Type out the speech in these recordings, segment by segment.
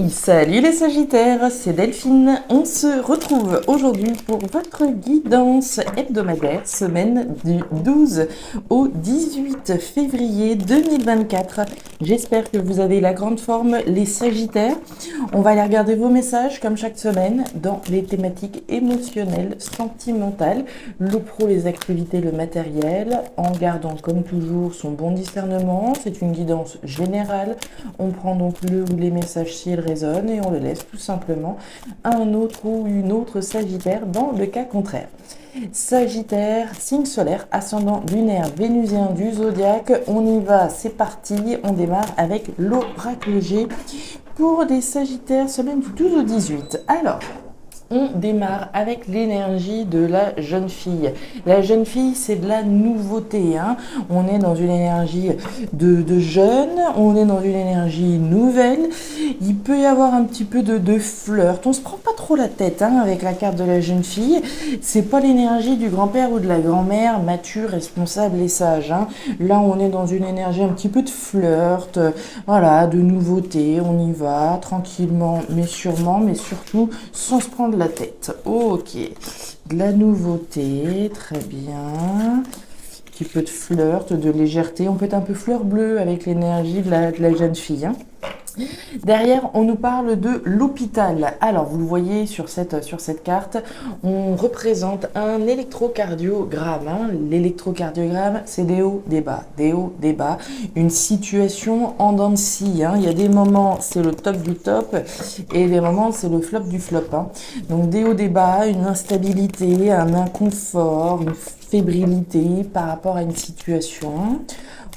Hey, salut les Sagittaires, c'est Delphine. On se retrouve aujourd'hui pour votre guidance hebdomadaire, semaine du 12 au 18 février 2024. J'espère que vous avez la grande forme, les Sagittaires. On va aller regarder vos messages comme chaque semaine dans les thématiques émotionnelles, sentimentales, le pro, les activités, le matériel, en gardant comme toujours son bon discernement. C'est une guidance générale. On prend donc le ou les messages s'ils résonnent et on le laisse tout simplement à un autre ou une autre Sagittaire dans le cas contraire. Sagittaire, signe solaire, ascendant lunaire vénusien du zodiaque. On y va, c'est parti. On démarre avec l'oracle G pour des Sagittaires, semaine du 12 au 18. Alors, on démarre avec l'énergie de la jeune fille. La jeune fille, c'est de la nouveauté. On est dans une énergie de jeune, on est dans une énergie nouvelle. Il peut y avoir un petit peu de flirt. On se prend pas trop la tête avec la carte de la jeune fille. C'est pas l'énergie du grand-père ou de la grand-mère mature, responsable et sage. Là, on est dans une énergie un petit peu de flirt, voilà, de nouveauté. On y va tranquillement, mais sûrement, mais surtout sans se prendre la tête. Ok, de la nouveauté, très bien. Un petit peu de flirt, de légèreté. On peut être un peu fleur bleue avec l'énergie de la jeune fille. Derrière, on nous parle de l'hôpital. Alors, vous le voyez sur cette carte, on représente un électrocardiogramme. L'électrocardiogramme, c'est des hauts, des bas, des hauts, des bas. Une situation en dents de scie. Il y a des moments, c'est le top du top, et des moments, c'est le flop du flop. Donc, des hauts, des bas, une instabilité, un inconfort, une fébrilité par rapport à une situation.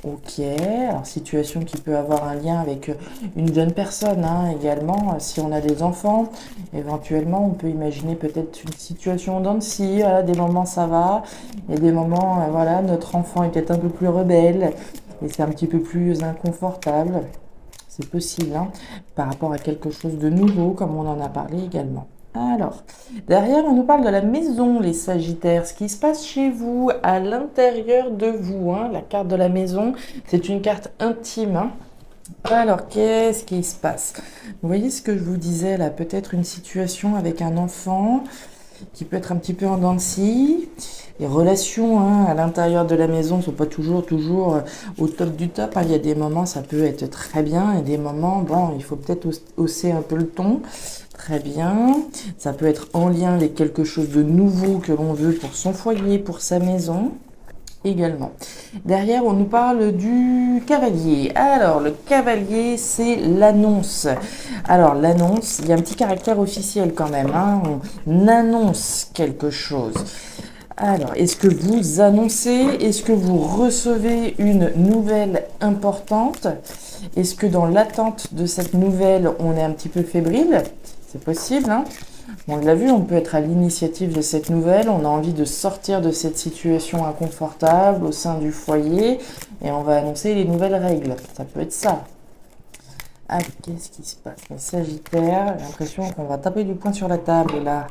Ok, alors situation qui peut avoir un lien avec une jeune personne également, si on a des enfants, éventuellement on peut imaginer peut-être une situation en dents de scie, voilà, des moments ça va, et des moments, voilà, notre enfant est peut-être un peu plus rebelle, et c'est un petit peu plus inconfortable, c'est possible, par rapport à quelque chose de nouveau, comme on en a parlé également. Alors, derrière, on nous parle de la maison, les Sagittaires, ce qui se passe chez vous, à l'intérieur de vous. La carte de la maison, c'est une carte intime. Alors, qu'est-ce qui se passe? Vous voyez ce que je vous disais là, peut-être une situation avec un enfant qui peut être un petit peu en dents de scie. Les relations à l'intérieur de la maison ne sont pas toujours au top du top. Il y a des moments, ça peut être très bien, et des moments, bon, il faut peut-être hausser un peu le ton. Très bien. Ça peut être en lien avec quelque chose de nouveau que l'on veut pour son foyer, pour sa maison. Également. Derrière, on nous parle du cavalier. Alors, le cavalier, c'est l'annonce. Alors, l'annonce, il y a un petit caractère officiel quand même. On annonce quelque chose. Alors, est-ce que vous annoncez? Est-ce que vous recevez une nouvelle importante? Est-ce que dans l'attente de cette nouvelle, on est un petit peu fébrile? C'est possible, On l'a vu, on peut être à l'initiative de cette nouvelle, on a envie de sortir de cette situation inconfortable au sein du foyer et on va annoncer les nouvelles règles. Ça peut être ça. Ah, qu'est-ce qui se passe? Les Sagittaires, j'ai l'impression qu'on va taper du poing sur la table là.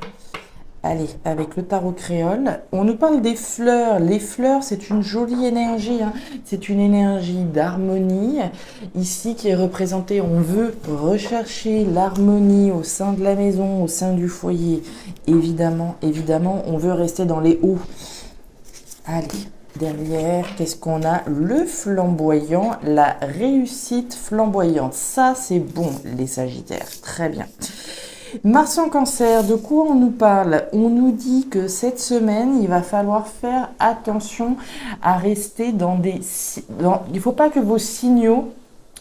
Allez, avec le tarot créole, on nous parle des fleurs. Les fleurs, c'est une jolie énergie. C'est une énergie d'harmonie. Ici, qui est représentée, on veut rechercher l'harmonie au sein de la maison, au sein du foyer. Évidemment, on veut rester dans les hauts. Allez, derrière, qu'est-ce qu'on a? Le flamboyant, la réussite flamboyante. Ça, c'est bon, les Sagittaires. Très bien. Mars en Cancer, de quoi on nous parle? On nous dit que cette semaine, il va falloir faire attention à rester il ne faut pas que vos signaux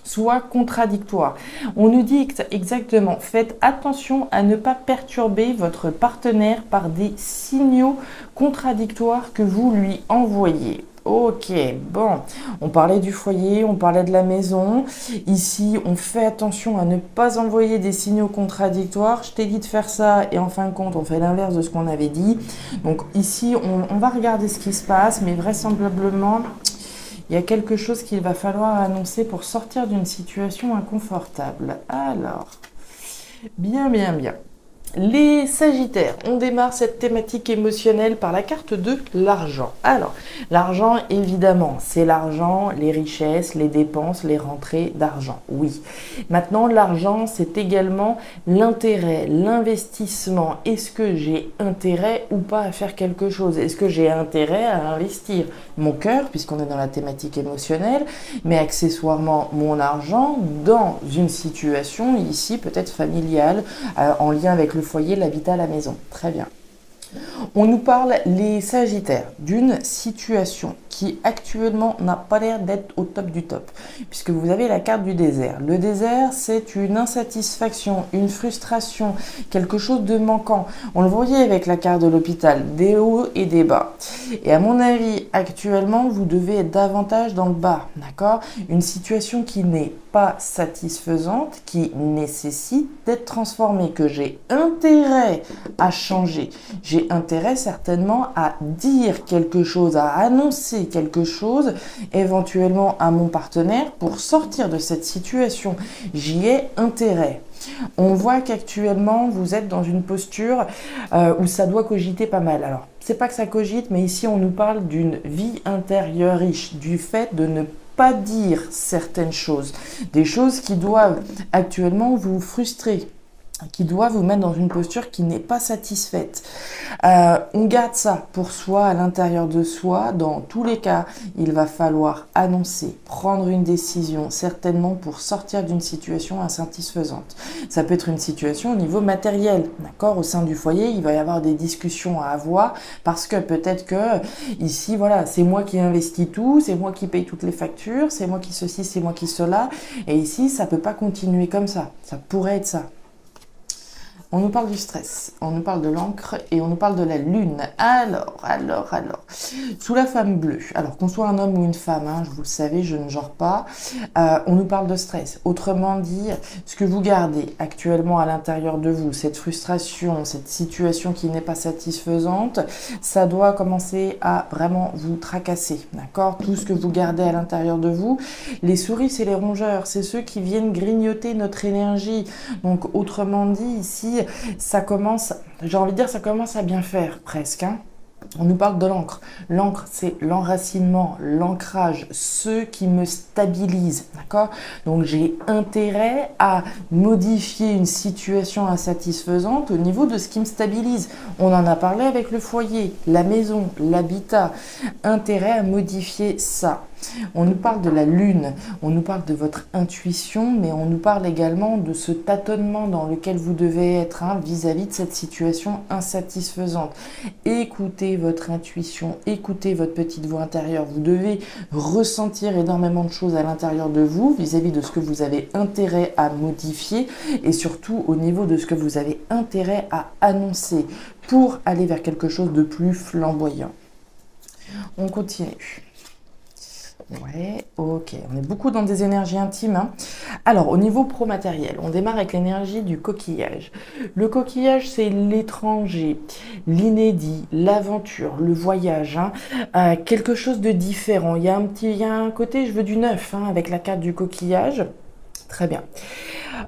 soient contradictoires. On nous dit exactement, faites attention à ne pas perturber votre partenaire par des signaux contradictoires que vous lui envoyez. Ok, bon, on parlait du foyer, on parlait de la maison. Ici, on fait attention à ne pas envoyer des signaux contradictoires. Je t'ai dit de faire ça et en fin de compte, on fait l'inverse de ce qu'on avait dit. Donc ici, on va regarder ce qui se passe, mais vraisemblablement, il y a quelque chose qu'il va falloir annoncer pour sortir d'une situation inconfortable. Alors, bien. Les Sagittaires, on démarre cette thématique émotionnelle par la carte de l'argent. Alors, l'argent, évidemment, c'est l'argent, les richesses, les dépenses, les rentrées d'argent, oui. Maintenant, l'argent, c'est également l'intérêt, l'investissement. Est-ce que j'ai intérêt ou pas à faire quelque chose? Est-ce que j'ai intérêt à investir mon cœur, puisqu'on est dans la thématique émotionnelle, mais accessoirement mon argent dans une situation ici peut-être familiale, en lien avec le foyer, l'habitat, la maison. Très bien. On nous parle, les Sagittaires, d'une situation qui actuellement n'a pas l'air d'être au top du top, puisque vous avez la carte du désert. Le désert, c'est une insatisfaction, une frustration, quelque chose de manquant. On le voyait avec la carte de l'hôpital, des hauts et des bas. Et à mon avis, actuellement, vous devez être davantage dans le bas, d'accord? Une situation qui n'est pas satisfaisante, qui nécessite d'être transformée, que j'ai intérêt à changer. J'ai intérêt certainement à dire quelque chose, à annoncer quelque chose, éventuellement à mon partenaire pour sortir de cette situation. J'y ai intérêt. On voit qu'actuellement, vous êtes dans une posture où ça doit cogiter pas mal. Alors, c'est pas que ça cogite, mais ici, on nous parle d'une vie intérieure riche, du fait de ne pas dire certaines choses, des choses qui doivent actuellement vous frustrer, qui doit vous mettre dans une posture qui n'est pas satisfaite. On garde ça pour soi, à l'intérieur de soi. Dans tous les cas, il va falloir annoncer, prendre une décision, certainement pour sortir d'une situation insatisfaisante. Ça peut être une situation au niveau matériel, d'accord? Au sein du foyer, il va y avoir des discussions à avoir parce que peut-être que ici, voilà, c'est moi qui investis tout, c'est moi qui paye toutes les factures, c'est moi qui ceci, c'est moi qui cela. Et ici, ça peut pas continuer comme ça. Ça pourrait être ça. On nous parle du stress, on nous parle de l'encre et on nous parle de la lune. Alors. Sous la femme bleue, alors qu'on soit un homme ou une femme, hein, vous le savez, je ne genre pas, on nous parle de stress. Autrement dit, ce que vous gardez actuellement à l'intérieur de vous, cette frustration, cette situation qui n'est pas satisfaisante, ça doit commencer à vraiment vous tracasser, d'accord? Tout ce que vous gardez à l'intérieur de vous, les souris, c'est les rongeurs, c'est ceux qui viennent grignoter notre énergie. Donc, autrement dit, ici, ça commence, j'ai envie de dire, ça commence à bien faire presque, hein. On nous parle de l'encre. L'encre, c'est l'enracinement, l'ancrage, ce qui me stabilise, d'accord? Donc, j'ai intérêt à modifier une situation insatisfaisante au niveau de ce qui me stabilise. On en a parlé avec le foyer, la maison, l'habitat. Intérêt à modifier ça. On nous parle de la lune, on nous parle de votre intuition, mais on nous parle également de ce tâtonnement dans lequel vous devez être, hein, vis-à-vis de cette situation insatisfaisante. Écoutez votre intuition, écoutez votre petite voix intérieure. Vous devez ressentir énormément de choses à l'intérieur de vous vis-à-vis de ce que vous avez intérêt à modifier et surtout au niveau de ce que vous avez intérêt à annoncer pour aller vers quelque chose de plus flamboyant. On continue. Ouais, ok, on est beaucoup dans des énergies intimes, hein. Alors, au niveau pro-matériel, on démarre avec l'énergie du coquillage. Le coquillage, c'est l'étranger, l'inédit, l'aventure, le voyage, hein. Quelque chose de différent. Il y a un côté, je veux du neuf, hein, avec la carte du coquillage. Très bien.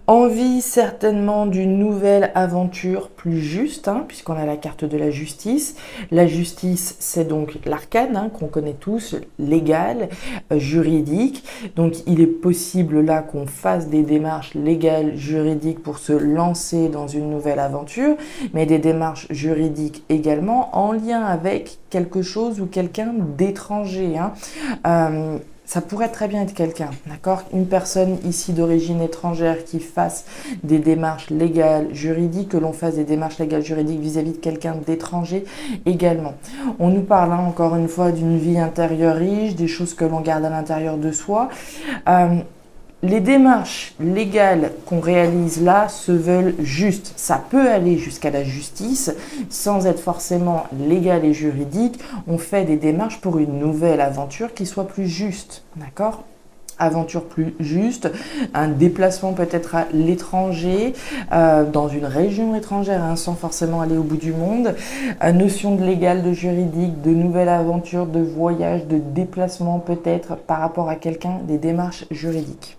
Envie certainement d'une nouvelle aventure plus juste, hein, puisqu'on a la carte de la justice. La justice, c'est donc l'arcane, hein, qu'on connaît tous, légal, juridique. Donc, il est possible là qu'on fasse des démarches légales, juridiques pour se lancer dans une nouvelle aventure, mais des démarches juridiques également en lien avec quelque chose ou quelqu'un d'étranger, hein. Ça pourrait très bien être quelqu'un, d'accord? Une personne ici d'origine étrangère qui fasse des démarches légales, juridiques, que l'on fasse des démarches légales, juridiques vis-à-vis de quelqu'un d'étranger également. On nous parle, hein, encore une fois, d'une vie intérieure riche, des choses que l'on garde à l'intérieur de soi. Les démarches légales qu'on réalise là se veulent justes. Ça peut aller jusqu'à la justice sans être forcément légal et juridique. On fait des démarches pour une nouvelle aventure qui soit plus juste, d'accord? Aventure plus juste, un déplacement peut-être à l'étranger, dans une région étrangère, hein, sans forcément aller au bout du monde, notion de légal, de juridique, de nouvelle aventure, de voyage, de déplacement peut-être par rapport à quelqu'un, des démarches juridiques.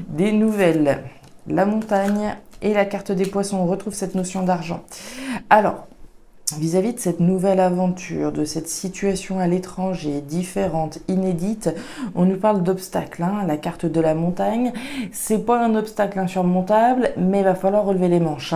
Des nouvelles, la montagne Et la carte des poissons, on retrouve cette notion d'argent. Alors, vis-à-vis de cette nouvelle aventure, de cette situation à l'étranger, différente, inédite, on nous parle d'obstacles. La carte de la montagne, c'est pas un obstacle insurmontable, mais il va falloir relever les manches.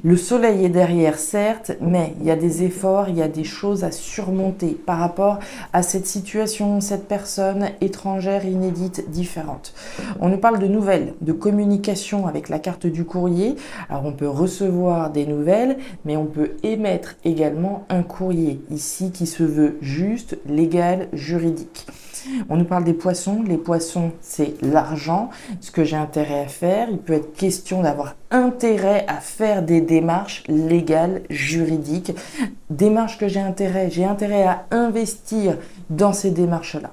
Le soleil est derrière, certes, mais il y a des efforts, il y a des choses à surmonter par rapport à cette situation, cette personne étrangère, inédite, différente. On nous parle de nouvelles, de communication avec la carte du courrier. Alors on peut recevoir des nouvelles, mais on peut émettre également un courrier ici qui se veut juste, légal, juridique. On nous parle des poissons. Les poissons, c'est l'argent, ce que j'ai intérêt à faire. Il peut être question d'avoir intérêt à faire des démarches légales, juridiques. Démarches que j'ai intérêt à investir dans ces démarches-là.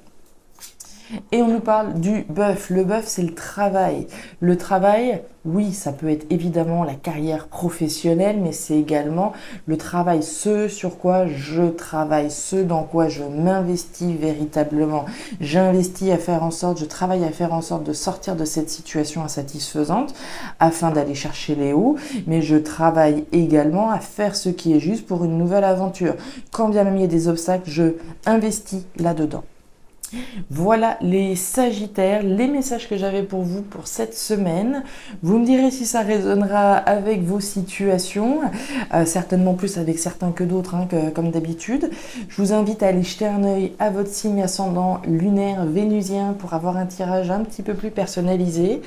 Et on nous parle du bœuf. Le bœuf, c'est le travail. Le travail, oui, ça peut être évidemment la carrière professionnelle, mais c'est également le travail, ce sur quoi je travaille, ce dans quoi je m'investis véritablement. J'investis à faire en sorte, je travaille à faire en sorte de sortir de cette situation insatisfaisante afin d'aller chercher les hauts, mais je travaille également à faire ce qui est juste pour une nouvelle aventure. Quand bien même il y a des obstacles, je investis là-dedans. Voilà les Sagittaires, les messages que j'avais pour vous pour cette semaine. Vous me direz si ça résonnera avec vos situations, certainement plus avec certains que d'autres, comme d'habitude. Je vous invite à aller jeter un œil à votre signe ascendant lunaire vénusien pour avoir un tirage un petit peu plus personnalisé.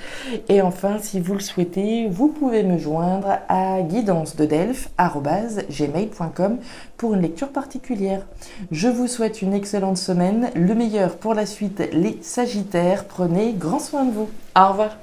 Et enfin, si vous le souhaitez, vous pouvez me joindre à guidance-de-delphes@gmail.com pour une lecture particulière. Je vous souhaite une excellente semaine, le meilleur pour la suite les Sagittaires, prenez grand soin de vous. Au revoir.